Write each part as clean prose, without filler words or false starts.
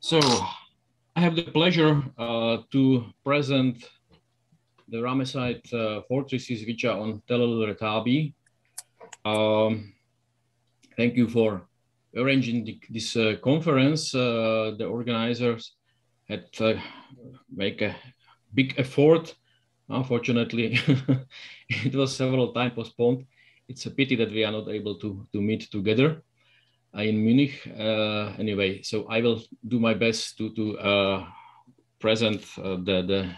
So I have the pleasure to present the Ramesside fortresses which are on Tel el-Retaba. Thank you for arranging this conference. The organizers had make a big effort. Unfortunately, it was several times postponed. It's a pity that we are not able to meet together in Munich. Anyway, so I will do my best to present the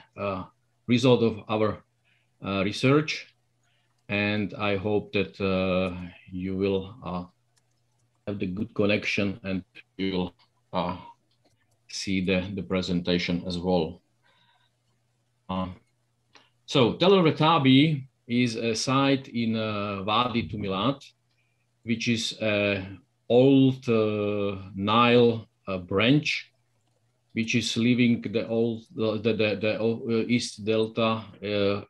result of our research, and I hope that you will have the good connection and you will see the presentation as well. So Tel el-Retaba is a site in Wadi Tumilat, which is an old Nile branch, which is leaving the East Delta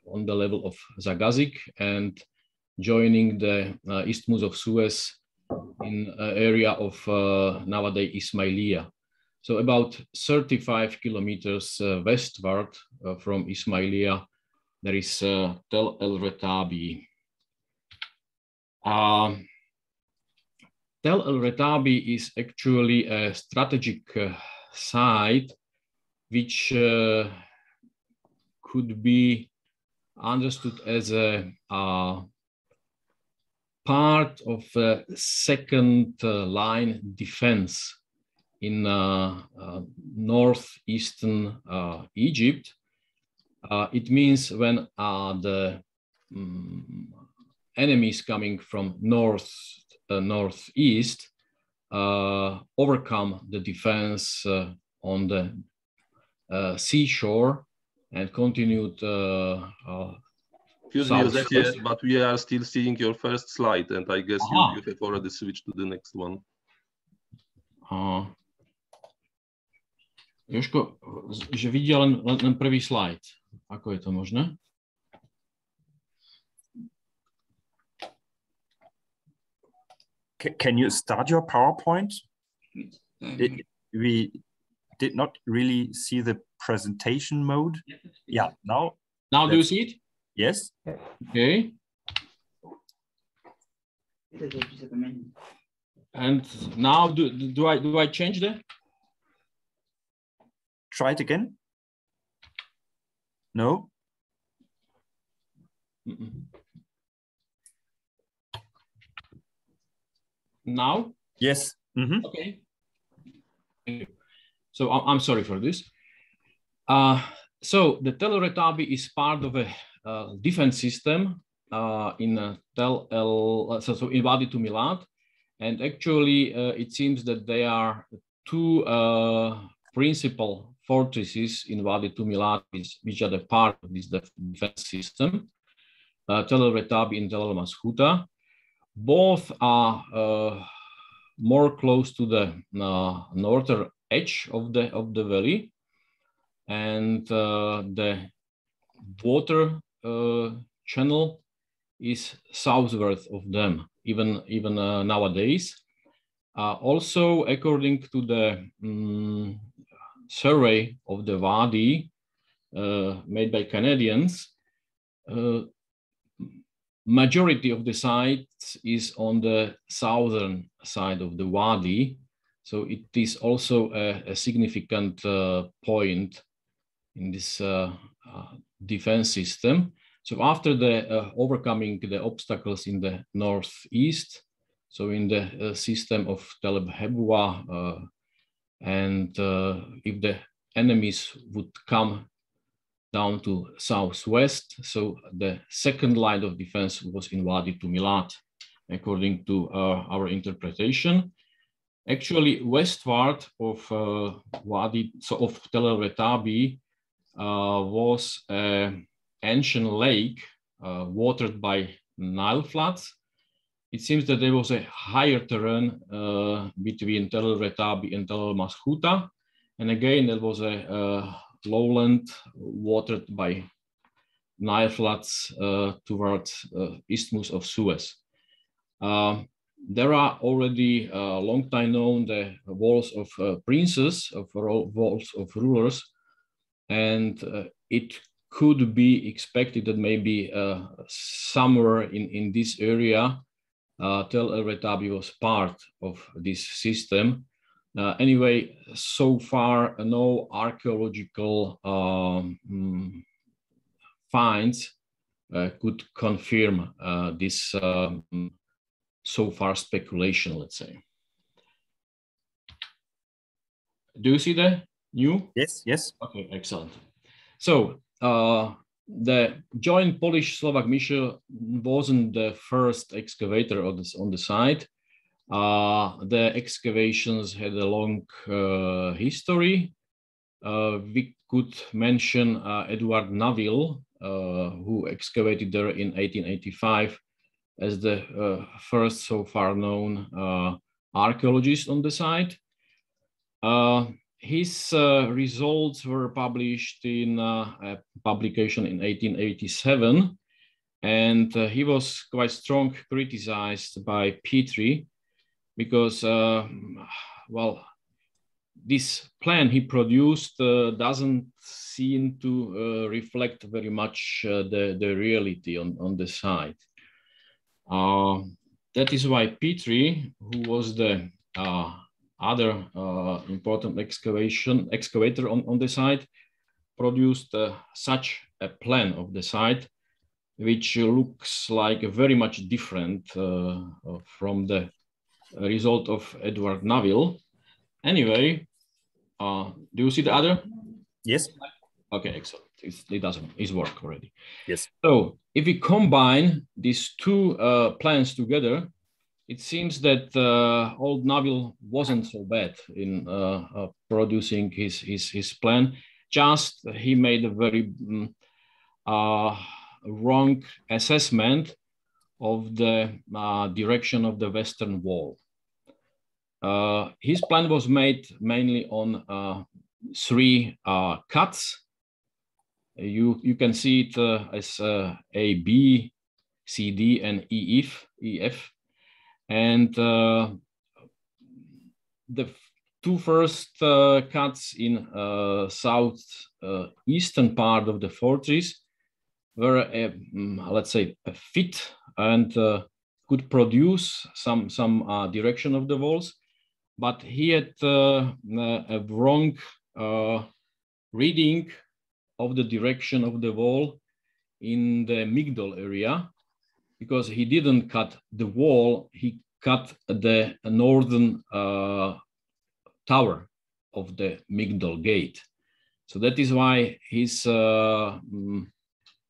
on the level of Zagazik and joining the Isthmus of Suez in an area of nowadays Ismailia. So about 35 kilometers westward from Ismailia, there is Tel el-Retaba. Tel el-Retaba is actually a strategic site which could be understood as a part of a second line defense in northeastern Egypt. It means when the enemies coming from northeast overcome the defense on the seashore and continued. Excuse me, Jozef, but we are still seeing your first slide, and I guess you have already switched to the next one. Jožko, že viděl len prvý slide. Ako je to možné? Can you start your PowerPoint? We did not really see the presentation mode. Yeah, now. Now do you see it? Yes. Okay. And now do I change the? Try it again. No. Now? Yes. Okay. So I'm sorry for this. So the Tel el-Retaba is part of a defense system in in Wadi Tumilat, and actually it seems that there are two principal fortresses in Wadi Tumilat which are the part of this defense system, Tel el-Retaba and Tel el-Mashuta. Both are more close to the northern edge of the valley, and the water channel is southward of them, even nowadays. Also, according to the survey of the Wadi made by Canadians, majority of the sites is on the southern side of the Wadi. So it is also a significant point in this defense system. So after the overcoming the obstacles in the northeast, so in the system of Tell Heboua, and if the enemies would come down to southwest, so the second line of defense was in Wadi Tumilat, according to our interpretation. Actually, westward of of Tel el-Retaba was an ancient lake watered by Nile floods. It seems that there was a higher terrain between Tel el-Retaba and Tel el-Mashuta, and again there was a lowland watered by Nile floods towards Isthmus of Suez. there are already a long time known the walls of princes, walls of rulers, and it could be expected that maybe somewhere in this area, Tel el-Retaba was part of this system. Anyway, so far, no archaeological finds could confirm this so far speculation, let's say. Do you see the new? Yes, yes. Okay, excellent. So the joint Polish-Slovak mission wasn't the first excavator on the site. The excavations had a long history. We could mention Edward Naville, who excavated there in 1885 as the first so far known archaeologist on the site. His results were published in a publication in 1887, and he was quite strongly criticized by Petrie because, well, this plan he produced doesn't seem to reflect very much the reality on the site. That is why Petrie, who was the other important excavator on the site, produced such a plan of the site, which looks like very much different from the result of Edward Naville. Anyway, do you see the other? Yes. Okay, excellent. It's work already. Yes. So if we combine these two plans together, it seems that old Naville wasn't so bad in producing his plan. Just he made a very wrong assessment of the direction of the Western Wall. His plan was made mainly on three cuts. You can see it as A, B, C, D, and E, F. And the two first cuts in southeastern part of the fortress were, let's say, a fit and could produce some direction of the walls, but he had a wrong reading of the direction of the wall in the Migdol area, because he didn't cut the wall, he cut the northern tower of the Migdol gate. So that is why his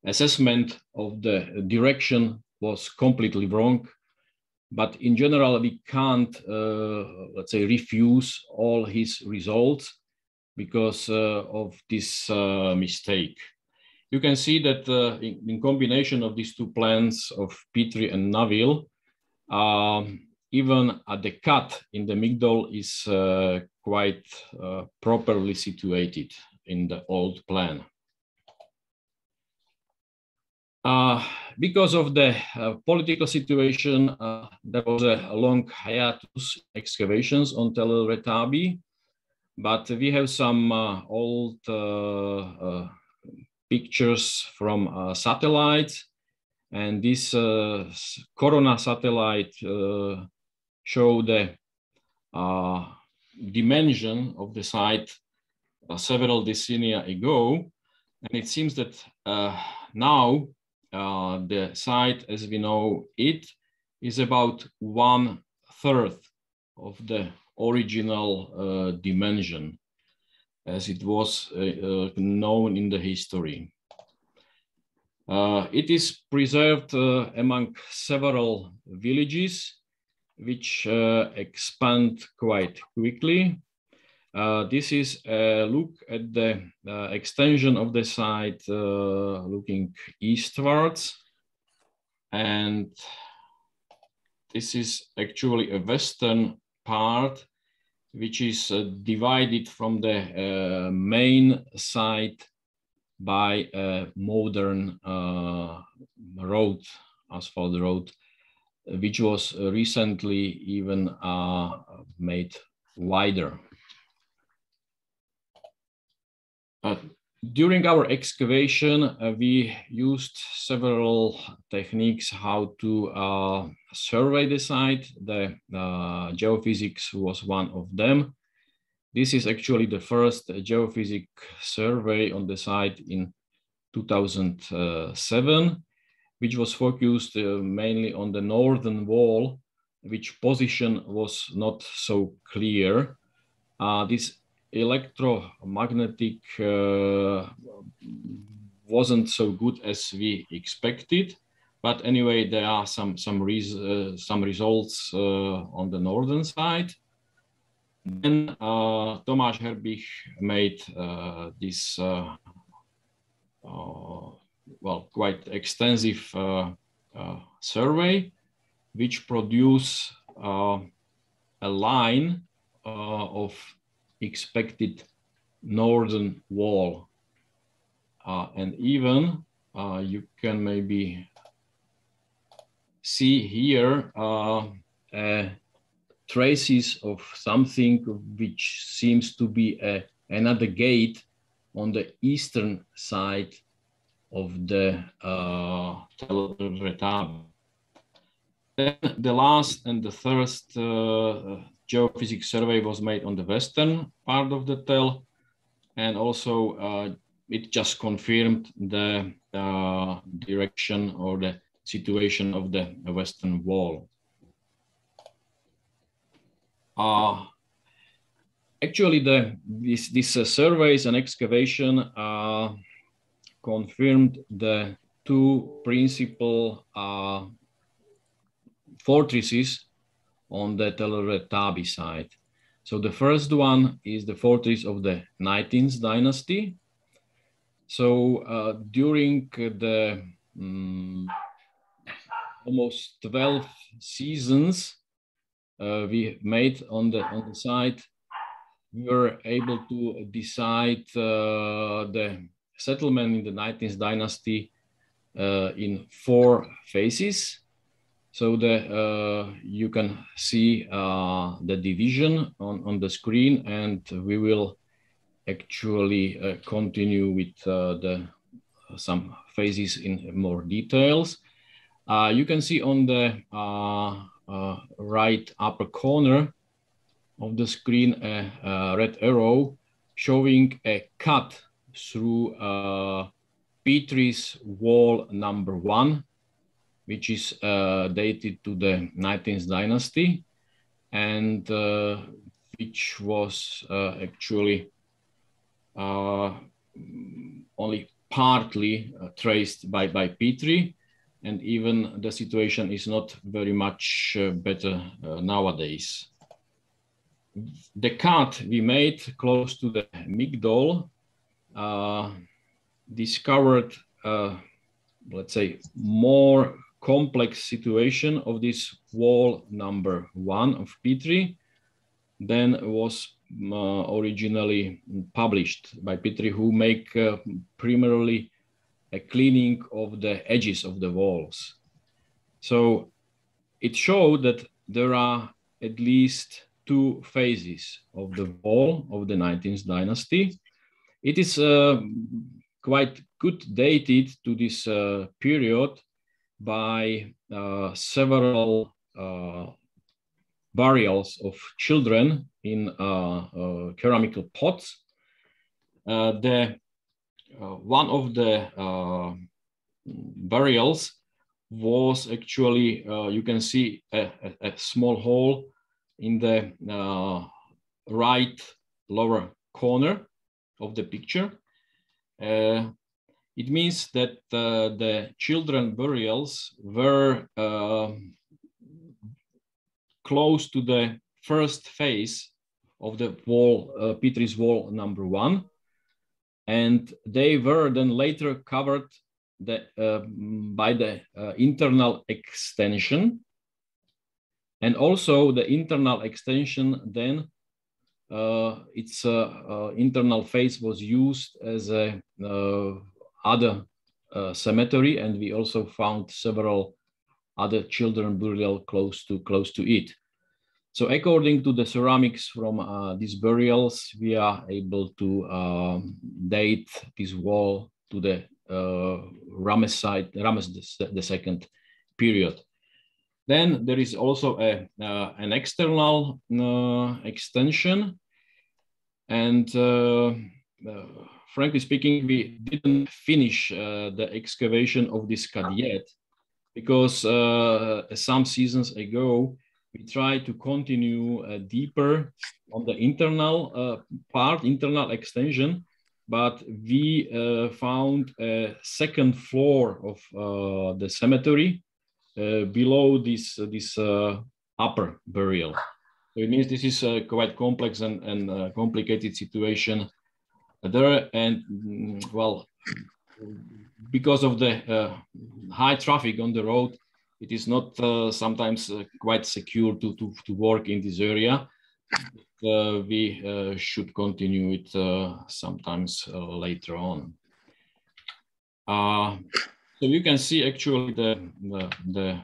assessment of the direction was completely wrong. But in general, we can't, let's say, refuse all his results because of this mistake. You can see that in combination of these two plans of Petrie and Naville, even the cut in the Migdol is quite properly situated in the old plan. Because of the political situation, there was a long hiatus excavations on Tel el-Retaba, but we have some old pictures from satellites, and this Corona satellite show the dimension of the site several decennia ago, and it seems that now the site, as we know it, is about 1/3 of the original dimension, as it was known in the history. It is preserved among several villages, which expand quite quickly. This is a look at the extension of the site looking eastwards. And this is actually a western part, which is divided from the main site by a modern road, asphalt road, which was recently even made wider. During our excavation, we used several techniques how to survey the site. The geophysics was one of them. This is actually the first geophysics survey on the site in 2007, which was focused mainly on the northern wall, which position was not so clear. This electromagnetic wasn't so good as we expected, but anyway, there are some results on the northern side. Then Tomáš Herbich made this well, quite extensive survey, which produced a line of expected northern wall. And even you can maybe see here traces of something which seems to be another gate on the eastern side of the el-Retaba. Then the last and the first geophysics survey was made on the western part of the Tell, and also it just confirmed the direction or the situation of the western wall. Actually, these surveys and excavation confirmed the two principal fortresses on the el-Retaba side. So the first one is the fortress of the 19th dynasty. So during the almost 12 seasons we made on the site, we were able to decide the settlement in the 19th dynasty in 4 phases. So you can see the division on the screen, and we will actually continue with some phases in more details. You can see on the right upper corner of the screen a red arrow showing a cut through Petri's wall number 1, which is dated to the 19th dynasty, and which was actually only partly traced by Petri, and even the situation is not very much better nowadays. The cut we made close to the Migdol discovered, let's say, more complex situation of this wall number 1 of Petri than was originally published by Petri, who make primarily a cleaning of the edges of the walls. So it showed that there are at least 2 phases of the wall of the 19th dynasty. It is quite good dated to this period by several burials of children in ceramical pots. One of the burials was actually, you can see a small hole in the right lower corner of the picture. It means that the children burials were close to the first phase of the wall, Petri's wall number 1, and they were then later covered by the internal extension, and also the internal extension then its internal face was used as a other cemetery, and we also found several other children burial close to it. So according to the ceramics from these burials, we are able to date this wall to the Ramesside II period. Then there is also an external extension, and frankly speaking, we didn't finish the excavation of this cut yet, because some seasons ago, we tried to continue deeper on the internal internal extension, but we found a second floor of the cemetery below this upper burial. So it means this is a quite complex and complicated situation there, and well, because of the high traffic on the road, it is not sometimes quite secure to work in this area. We should continue it sometimes later on. So you can see actually the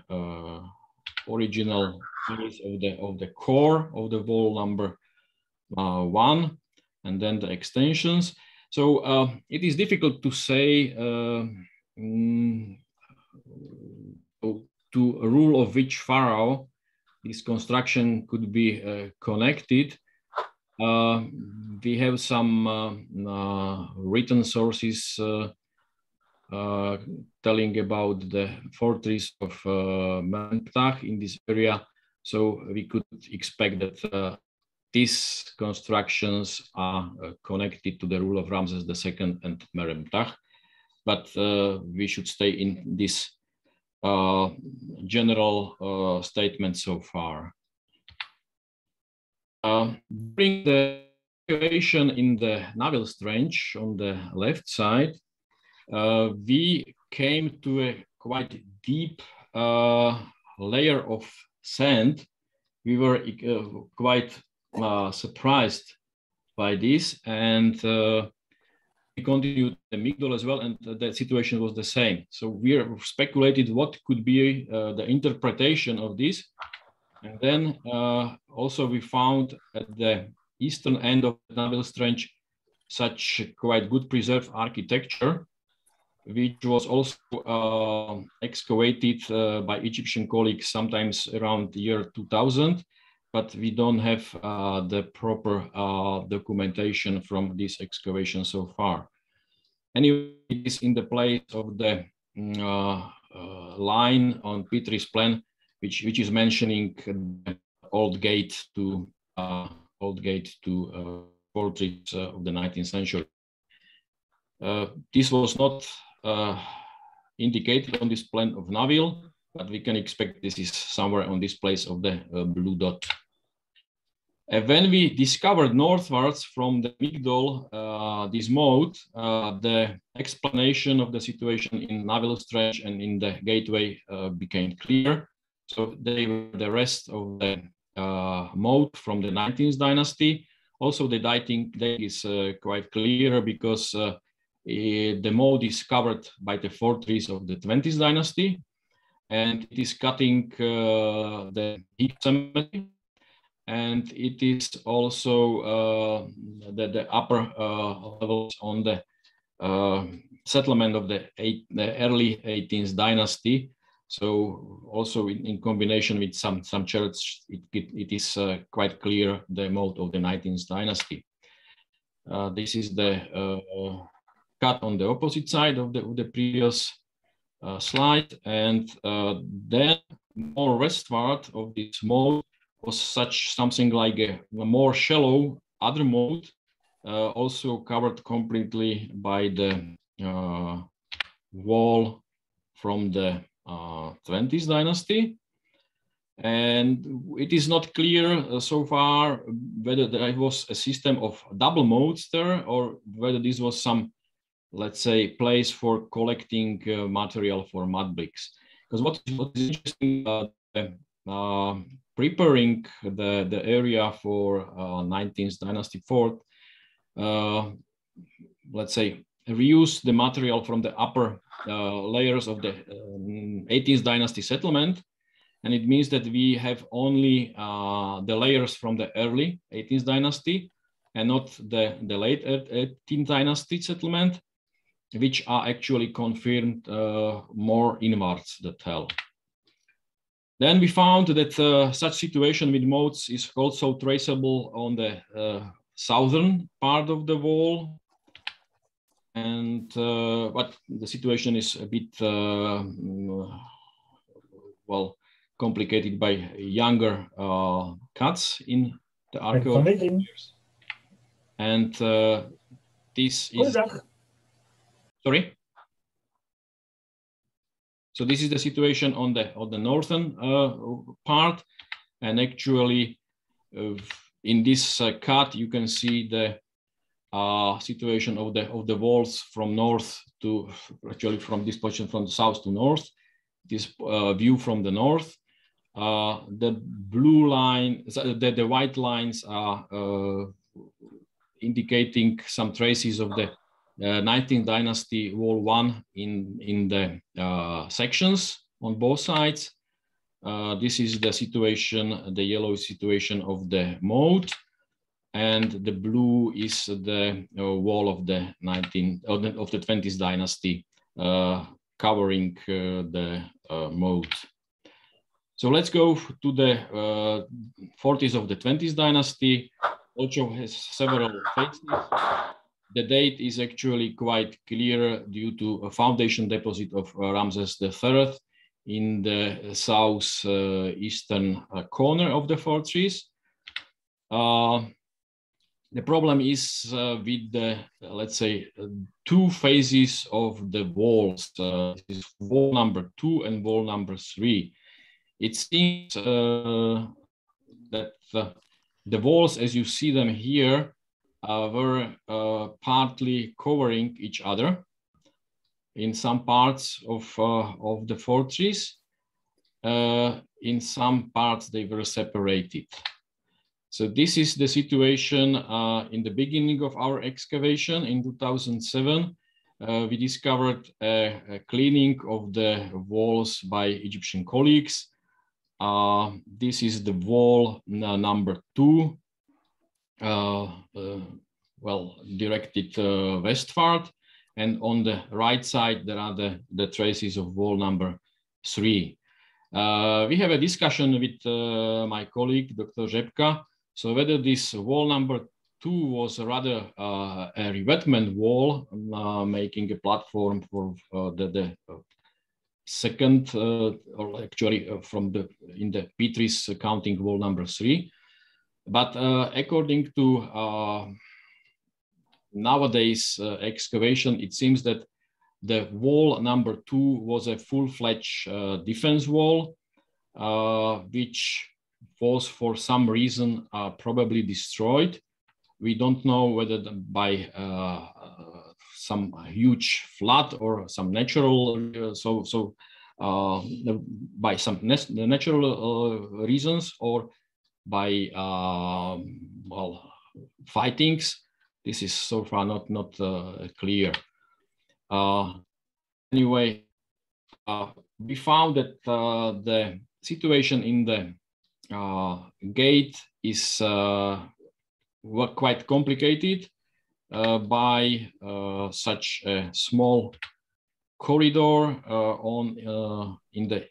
original size of the core of the wall number 1, and then the extensions. So it is difficult to say to a rule of which pharaoh this construction could be connected. We have some written sources telling about the fortress of Menptah in this area. So we could expect that these constructions are connected to the rule of Ramses II and Menptah, but we should stay in this general statement so far. During the excavation in the Naville's Trench on the left side, we came to a quite deep layer of sand. We were quite surprised by this, and we continued the Migdol as well, and the situation was the same. So we speculated what could be the interpretation of this. And then also we found at the eastern end of the Naville's Trench such quite good preserved architecture, which was also excavated by Egyptian colleagues sometimes around the year 2000. But we don't have the proper documentation from this excavation so far. Anyway, it is in the place of the line on Petri's plan, which is mentioning the old gate to fortress of the 19th century. This was not indicated on this plan of Naville, but we can expect this is somewhere on this place of the blue dot. When we discovered northwards from the Migdol this moat, the explanation of the situation in Naville's Trench and in the gateway became clear. So they were the rest of the moat from the 19th dynasty. Also, the dating is quite clear because the moat is covered by the fortress of the 20th dynasty, and it is cutting the Heap cemetery. And it is also the upper levels on the settlement of the early 18th dynasty. So also in combination with some church, it is quite clear the moat of the 19th dynasty. This is the cut on the opposite side of the previous slide, and then more westward of this moat was something like a more shallow other moat, also covered completely by the wall from the 20th dynasty. And it is not clear so far whether there was a system of double moats there, or whether this was some, let's say, place for collecting material for mud bricks. Because what is interesting, preparing the area for 19th dynasty fort, let's say reuse the material from the upper layers of the 18th dynasty settlement. And it means that we have only the layers from the early 18th dynasty and not the late 18th dynasty settlement, which are actually confirmed more inwards the tell. Then we found that such situation with moats is also traceable on the southern part of the wall. And but the situation is a bit, well, complicated by younger cuts in the archaeological years. And this is, sorry? So this is the situation on the northern part, and actually in this cut you can see the situation of the walls from north to, actually from this position from the south to north. This view from the north. The blue line, the white lines are indicating some traces of the 19th dynasty wall 1 in the sections on both sides. This is the situation, the yellow situation of the moat, and the blue is the wall of the 20th dynasty covering the moat. So let's go to the forties of the 20th dynasty. Also has several phases. The date is actually quite clear due to a foundation deposit of Ramesses III in the southeastern corner of the fortress. The problem is with the, let's say, two phases of the walls. This is wall number 2 and wall number 3. It seems that the walls, as you see them here, were partly covering each other in some parts of the fortress. In some parts, they were separated. So this is the situation in the beginning of our excavation in 2007. We discovered a cleaning of the walls by Egyptian colleagues. This is the wall number 2, well, directed westward. And on the right side, there are the traces of wall number 3. We have a discussion with my colleague, Dr. Rzepka. So whether this wall number 2 was rather a revetment wall, making a platform for the second, or actually in the Petrus counting wall number 3. But according to nowadays excavation, it seems that the wall number 2 was a full-fledged defense wall, which was for some reason probably destroyed. We don't know whether by some huge flood or some natural, by some natural reasons, or by well, fightings. This is so far not clear. Anyway, we found that the situation in the gate is quite complicated by such a small corridor in the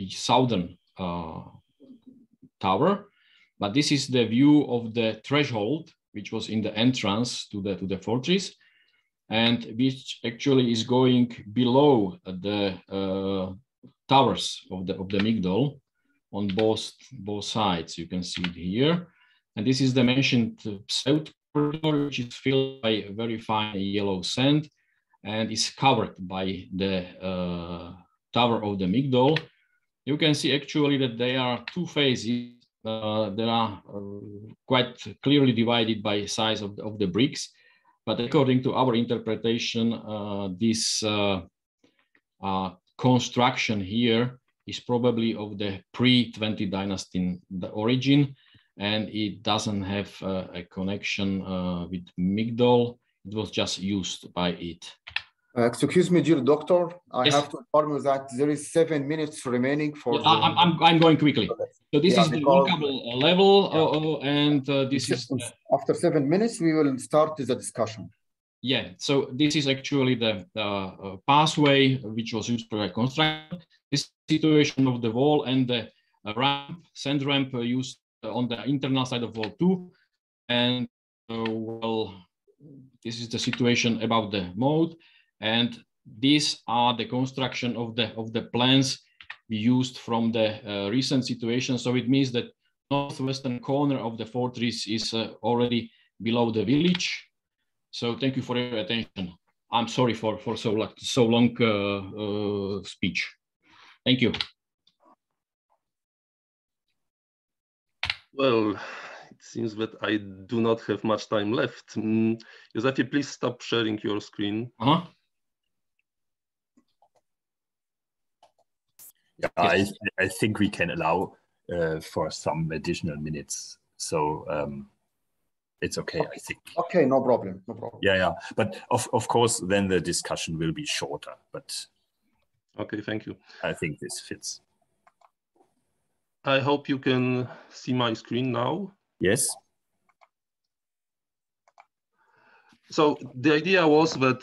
southern tower. But this is the view of the threshold, which was in the entrance to the fortress, and which actually is going below the towers of the Migdol on both sides. You can see it here. And this is the mentioned south corridor, which is filled by very fine yellow sand and is covered by the tower of the Migdol. You can see actually that there are two phases. They are quite clearly divided by size of the bricks. But according to our interpretation, this construction here is probably of the pre-20th dynasty in the origin, and it doesn't have a connection with Migdol. it was just used by it. Excuse me, dear doctor. I Yes. have to inform you that there is 7 minutes remaining for. Yeah, I'm going quickly. So this is the workable level, and this is after 7 minutes we will start the discussion. Yeah. So this is actually the pathway which was used to construct this situation of the wall and the ramp, sand ramp used on the internal side of wall 2, and well, this is the situation about the mode. And these are the construction of the plans we used from the recent situation. So it means that northwestern corner of the fortress is already below the village. So thank you for your attention. I'm sorry for so long speech. Thank you. Well, it seems that I do not have much time left. Jozef, please stop sharing your screen. Yeah, yes. I think we can allow for some additional minutes. So it's okay, I think. Okay, no problem, no problem. Yeah. But of course, then the discussion will be shorter. But okay, thank you. I think this fits. I hope you can see my screen now. Yes. So the idea was that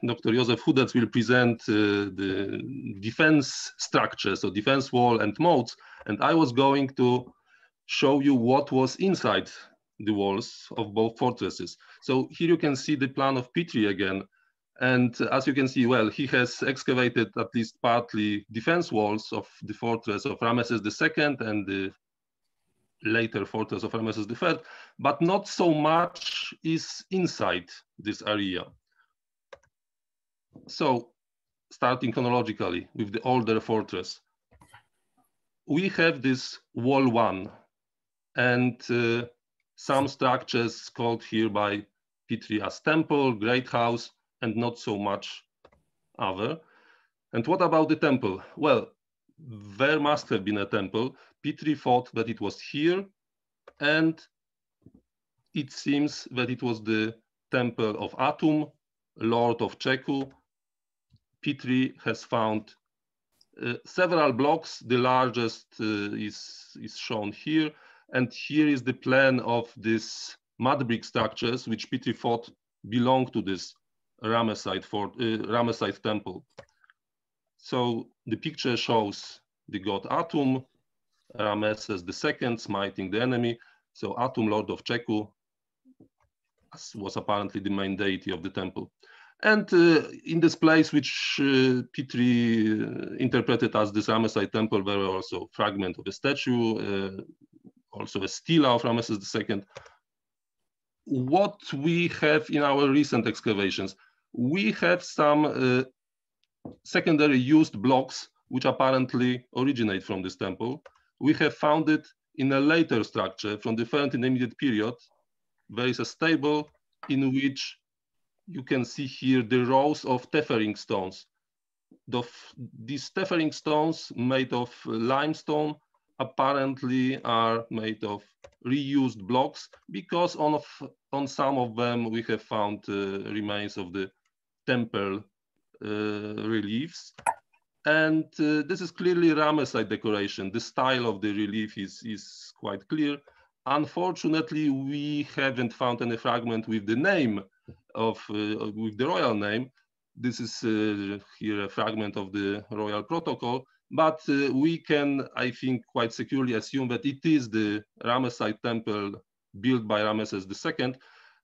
Dr. Jozef Hudec will present the defense structure, so defense wall and moats, and I was going to show you what was inside the walls of both fortresses. So here you can see the plan of Petrie again, and as you can see, well, he has excavated at least partly defense walls of the fortress of Ramesses II and the later fortress of Ramesses III, but not so much is inside this area. So, starting chronologically with the older fortress, we have this wall 1 and some structures called here by Petrie as temple, great house, and not so much other. And what about the temple? Well, there must have been a temple. Petrie thought that it was here, and it seems that it was the temple of Atum, Lord of Tjaru. Petrie has found several blocks. The largest is shown here, and here is the plan of these mud brick structures, which Petrie thought belonged to this Ramesside temple. So the picture shows the god Atum, Ramesses II smiting the enemy. So Atum, Lord of Tjaru, was apparently the main deity of the temple. And in this place, which Petrie interpreted as this Ramesside temple, there were also fragments of a statue, also a stela of Ramesses II. What we have in our recent excavations, we have some secondary used blocks which apparently originate from this temple. We have found it in a later structure from the third intermediate period. There is a stable in which you can see here the rows of tethering stones. These tethering stones made of limestone apparently are made of reused blocks, because on some of them we have found remains of the temple reliefs. And this is clearly Ramesside decoration. The style of the relief is quite clear. Unfortunately, we haven't found any fragment with the name with the royal name. This is here a fragment of the royal protocol, but we can, I think, quite securely assume that it is the Ramesside temple built by Ramesses II.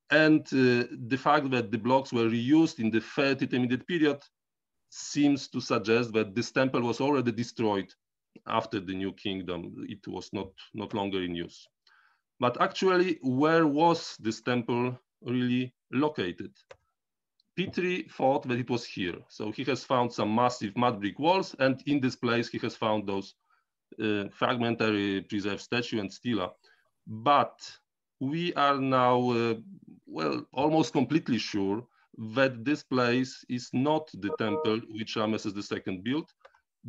And the fact that the blocks were reused in the third intermediate period seems to suggest that this temple was already destroyed after the New Kingdom. It was not longer in use. But actually, where was this temple really located? Petrie thought that it was here. So he has found some massive mud brick walls, and in this place he has found those fragmentary preserved statue and stela. But we are now, well, almost completely sure that this place is not the temple which Ramesses II built,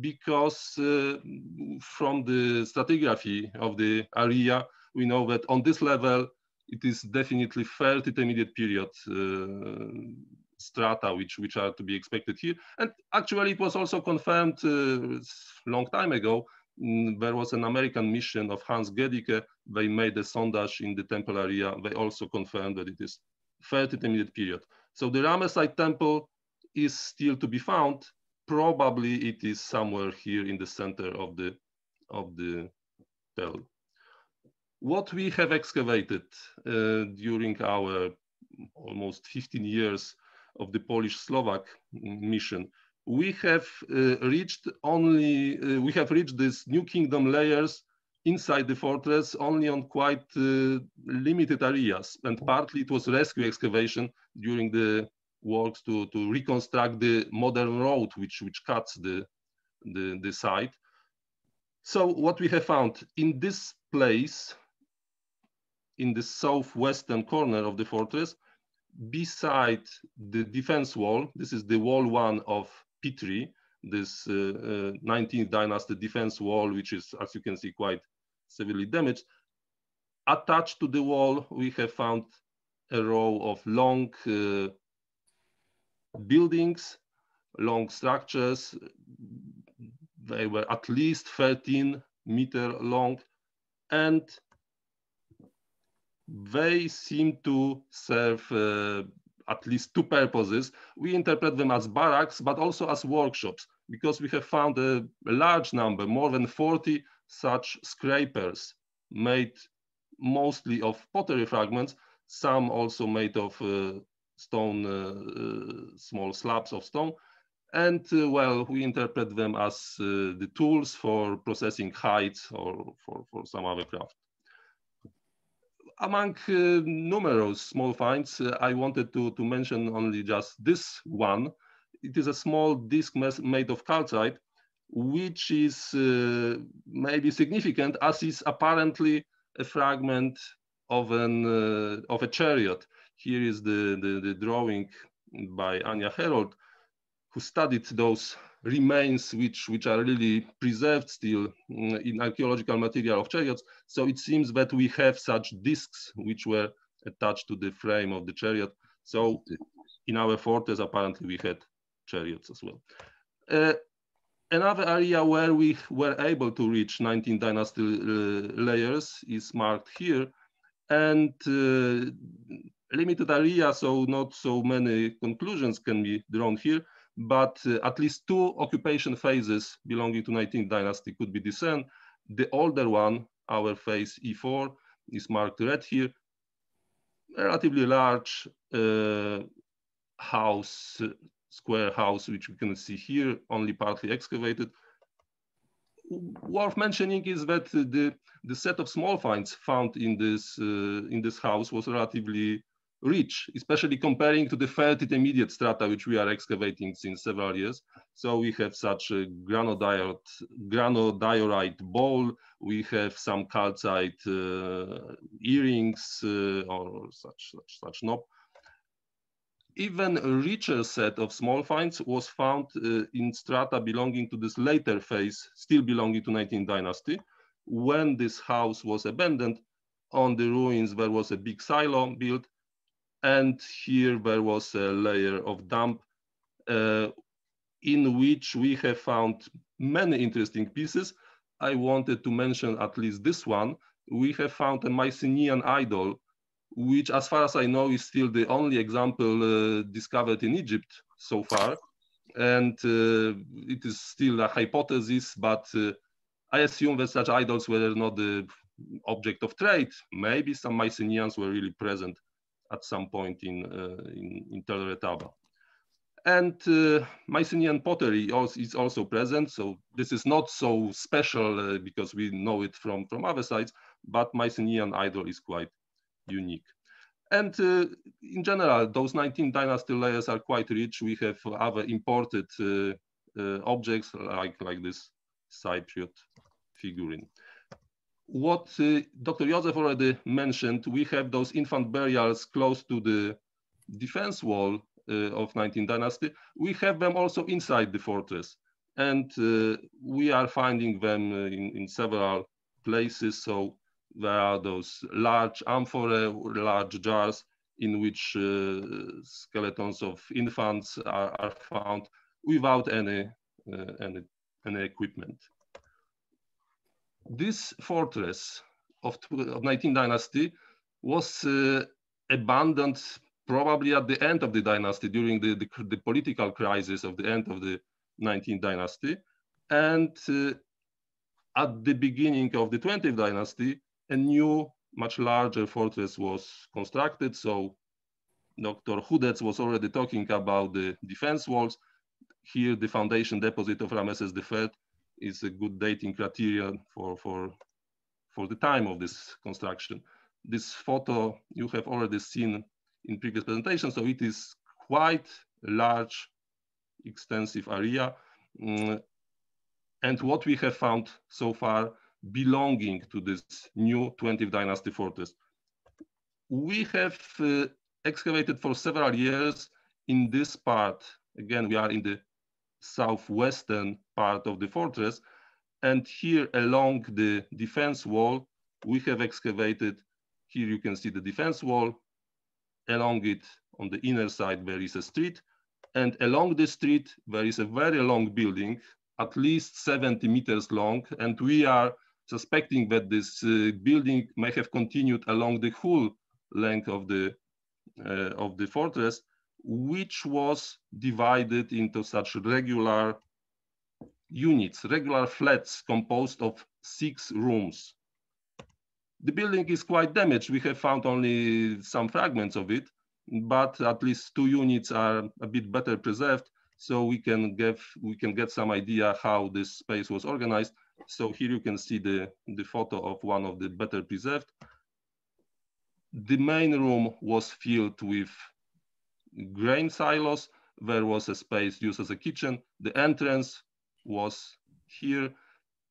because from the stratigraphy of the area, we know that on this level, it is definitely third intermediate period strata which are to be expected here. And actually it was also confirmed a long time ago. There was an American mission of Hans Gedicke. They made a sondage in the temple area. They also confirmed that it is third intermediate period. So the Ramesside temple is still to be found. Probably it is somewhere here in the center of the Tell. What we have excavated during our almost 15 years of the Polish-Slovak mission, we have reached these New Kingdom layers inside the fortress only on quite limited areas, and partly it was rescue excavation during the works to reconstruct the modern road which cuts the site. So what we have found in this place, in the southwestern corner of the fortress, beside the defense wall, this is the wall 1 of P3, this 19th dynasty defense wall, which is, as you can see, quite severely damaged. Attached to the wall, we have found a row of long buildings, long structures. They were at least 13-meter long, and they seem to serve at least 2 purposes. We interpret them as barracks, but also as workshops, because we have found a large number, more than 40 such scrapers, made mostly of pottery fragments, some also made of stone, small slabs of stone. And well, we interpret them as the tools for processing hides or for some other craft. Among numerous small finds, I wanted to mention only just this one. It is a small disc made of calcite, which is maybe significant, as is apparently a fragment of a chariot. Here is the drawing by Anya Herold, who studied those remains which are really preserved still in archaeological material of chariots. So it seems that we have such discs which were attached to the frame of the chariot. So in our fortress, apparently we had chariots as well. Another area where we were able to reach 19th dynasty layers is marked here. And limited area, so not so many conclusions can be drawn here, but at least 2 occupation phases belonging to 19th dynasty could be discerned. The older one, our phase E4, is marked red here. A relatively large house, square house, which we can see here, only partly excavated. Worth mentioning is that the set of small finds found in this house was relatively rich, especially comparing to the third intermediate strata which we are excavating since several years. So we have such a granodiorite bowl, we have some calcite earrings or such knob. Even a richer set of small finds was found in strata belonging to this later phase, still belonging to 19th dynasty. When this house was abandoned, on the ruins there was a big silo built, and here there was a layer of dump in which we have found many interesting pieces. I wanted to mention at least this one. We have found a Mycenaean idol, which, as far as I know, is still the only example discovered in Egypt so far. And it is still a hypothesis, but I assume that such idols were not the object of trade. Maybe some Mycenaeans were really present at some point in el-Retaba. And Mycenaean pottery is also present. So this is not so special because we know it from other sites, but Mycenaean idol is quite unique. And in general, those 19th dynasty layers are quite rich. We have other imported objects like this Cypriot figurine. What Dr. Jozef already mentioned, we have those infant burials close to the defense wall of 19th dynasty. We have them also inside the fortress. And we are finding them in several places. So There are those large amphorae, large jars in which skeletons of infants are found without any equipment. This fortress of 19th dynasty was abandoned probably at the end of the dynasty, during the political crisis of the end of the 19th dynasty. And at the beginning of the 20th dynasty, a new, much larger fortress was constructed. So Dr. Hudec was already talking about the defense walls. Here, the foundation deposit of Ramesses III is a good dating criterion for the time of this construction. This photo you have already seen in previous presentations, so it is quite large, extensive area. And what we have found so far belonging to this new 20th dynasty fortress. We have excavated for several years in this part. Again, we are in the southwestern part of the fortress. And here along the defense wall, we have excavated. Here you can see the defense wall. Along it, on the inner side, there is a street. And along the street, there is a very long building, at least 70 meters long. And we are suspecting that this building may have continued along the whole length of the fortress, which was divided into such regular units, regular flats composed of 6 rooms. The building is quite damaged. We have found only some fragments of it, but at least 2 units are a bit better preserved, so we can get some idea how this space was organized. So here you can see the photo of one of the better preserved. The main room was filled with grain silos. There was a space used as a kitchen. The entrance was here.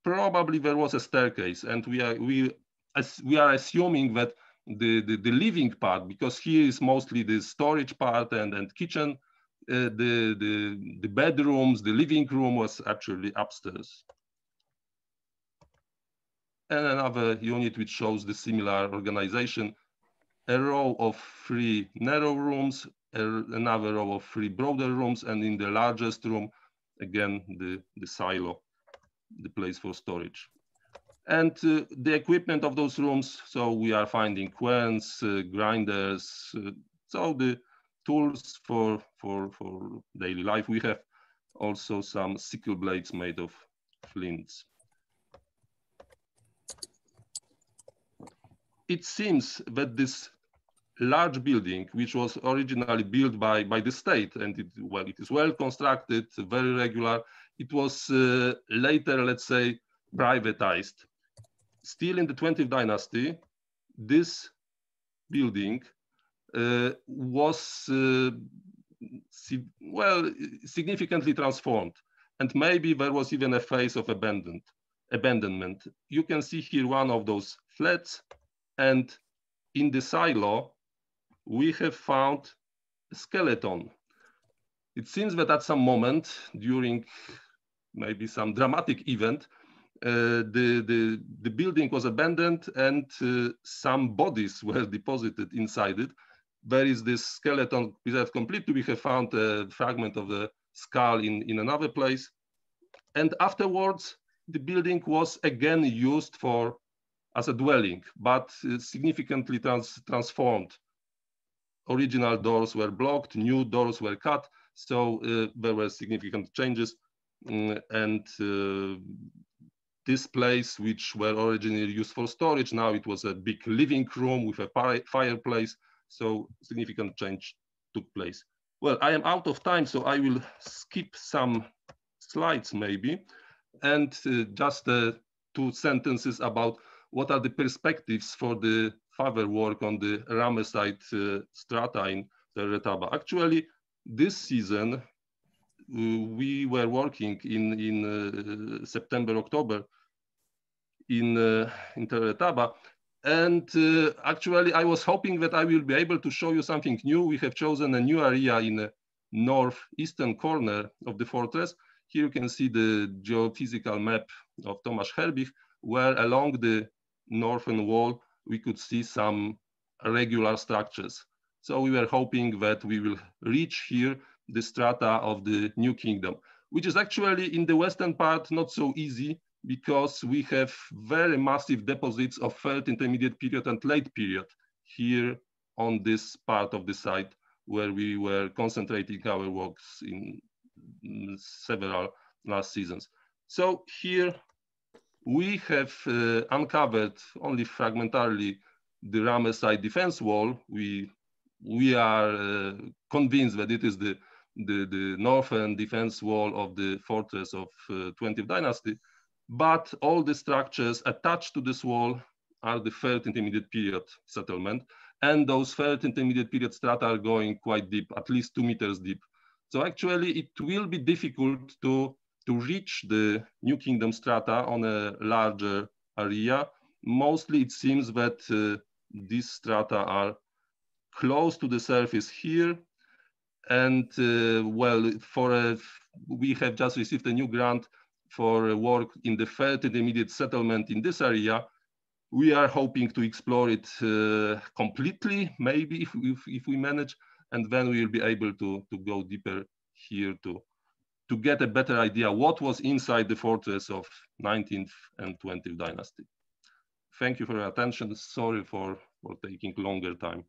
Probably there was a staircase, and we are assuming that the living part, because here is mostly the storage part and kitchen, the bedrooms, the living room was actually upstairs. And another unit which shows the similar organization, a row of 3 narrow rooms, another row of 3 broader rooms, and in the largest room, again, the silo, the place for storage. And the equipment of those rooms, so we are finding querns, grinders, so the tools for daily life. We have also some sickle blades made of flints. It seems that this large building, which was originally built by the state, and it is well constructed, very regular, it was later, let's say, privatized. Still in the 20th dynasty, this building was significantly transformed. And maybe there was even a phase of abandonment. You can see here one of those flats, and in the silo, we have found a skeleton. It seems that at some moment during maybe some dramatic event, the building was abandoned and some bodies were deposited inside it. There is this skeleton preserved completely. We have found a fragment of the skull in another place. And afterwards, the building was again used as a dwelling, but significantly transformed. Original doors were blocked, new doors were cut, so there were significant changes. And this place, which were originally used for storage, now it was a big living room with a fireplace, so significant change took place. Well, I am out of time, so I will skip some slides maybe, and just 2 sentences about what are the perspectives for the further work on the Ramesside strata in the el-Retaba. Actually, this season, we were working in September, October in Tel Yafo, and actually I was hoping that I will be able to show you something new. We have chosen a new area in the northeastern corner of the fortress. Here you can see the geophysical map of Tomasz Herbich, where along the northern wall, we could see some regular structures. So we were hoping that we will reach here the strata of the New Kingdom, which is actually in the western part not so easy, because we have very massive deposits of third intermediate period and late period here on this part of the site where we were concentrating our works in several last seasons. So here we have uncovered only fragmentarily the Ramesside defense wall. We are convinced that it is the northern defense wall of the fortress of 20th dynasty, but all the structures attached to this wall are the third intermediate period settlement, and those third intermediate period strata are going quite deep, at least 2 meters deep. So actually it will be difficult to reach the New Kingdom strata on a larger area. Mostly it seems that these strata are close to the surface here. And well, we have just received a new grant for work in the third intermediate settlement in this area. We are hoping to explore it completely, maybe if we manage, and then we will be able to go deeper here to get a better idea what was inside the fortress of 19th and 20th dynasty. Thank you for your attention. Sorry for taking longer time.